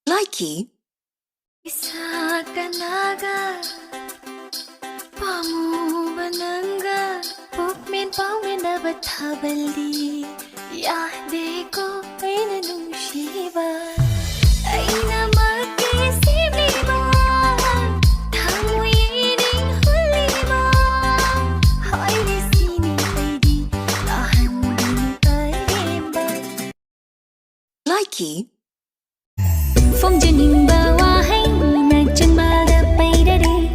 Likee. Likee. Phong trên hình bờ hoa hay na chân ba đập bay đã đi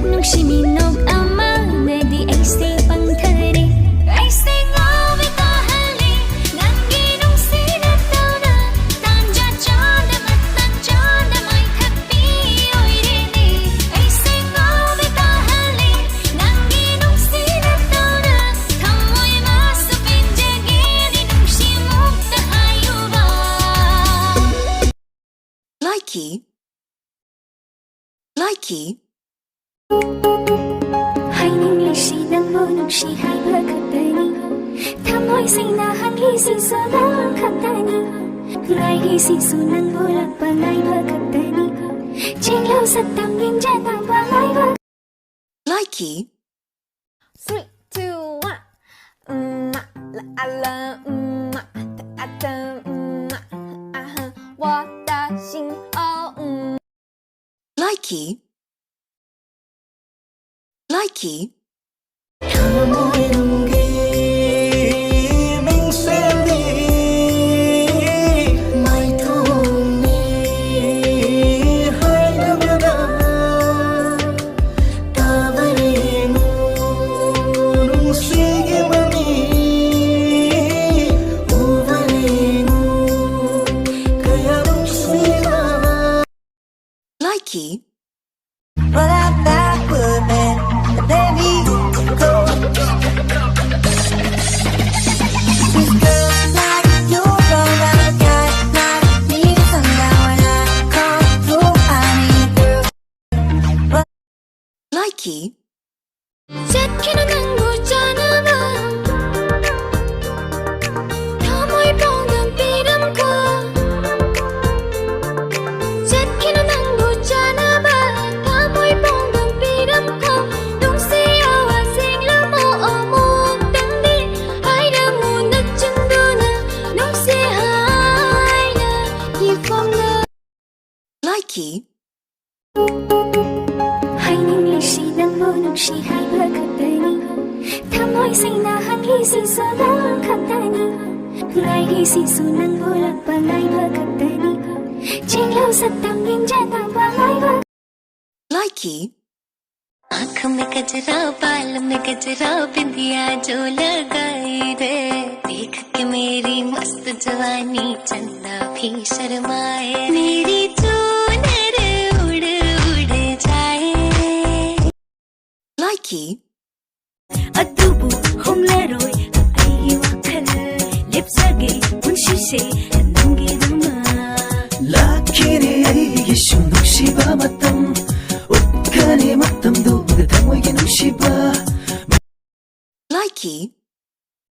nung chỉ mình nốc ama na đi anh sẽ bằng thời đi anh sẽ ngó với ta hali ngang đi nung xí đã tao đã tan ra cho đã mất tan cho đã mai thật bi ôi đi đi anh sẽ ngó với ta hali ngang đi nung xí đã tao đã thầm môi má sắp bên giờ ghé đi nung chỉ mốc ta hai yêu ba Likee. Likee. Hai ninh lì xì đang vô nụ xì hai bờ khắp tây ni tham hoi sinh na hăng hi xì sơ đang khắp tây ni lại hi xì su năng vô lạc và lại bờ khắp tây ni trên lâu sắt tầm nhìn cha tầm và lại bờ Likee. 3, 2, 1. La la, ta ta, 我的心哦。 Likee. Likee. Mình sẽ đi mai thùng đi hai đứa đã ta về nung xí mà mi u về nung cái nung xí mà Likee. but I'm not good man baby go these girls like you from that guy like me somehow and I come through I need girls Likee. rất khi nó nắng ngủ cho nó bờ thao môi bông đường bị đâm qua rất khi nó nắng ngủ cho nó bờ thao môi bông đường bị đâm qua đúng xí ao à xinh lắm ở một đắng đi hai đứa mù nứt chân đua nè đúng xí hai nè nhịp phong nè Likee. hai ninh lì xì đang vô nụ xì hai bờ khắp tây ni tham hoi sinh na hăng hi xì sơ đang khắp tây ni lại hi xì su năng vô lạc và lại bờ khắp tây ni trên lâu sắt tầm nhìn cha tầm và lại bờ Likee. आँख में गजरा बाल में गजरा बिंदिया जो लगाई रे देख के मेरी मस्त जवानी चंदा भी शर्माए